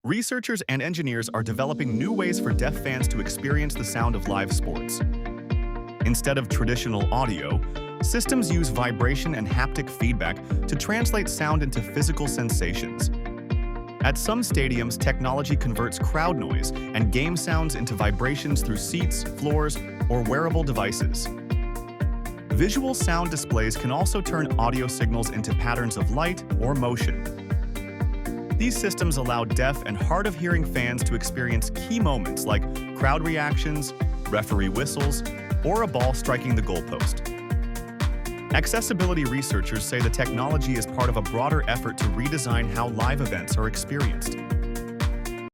Researchers and engineers are developing new ways for deaf fans to experience the sound of live sports. Instead of traditional audio, systems use vibration and haptic feedback to translate sound into physical sensations. At some stadiums, technology converts crowd noise and game sounds into vibrations through seats, floors, or wearable devices. Visual sound displays can also turn audio signals into patterns of light or motion. These systems allow deaf and hard-of-hearing fans to experience key moments like crowd reactions, referee whistles, or a ball striking the goalpost. Accessibility researchers say the technology is part of a broader effort to redesign how live events are experienced.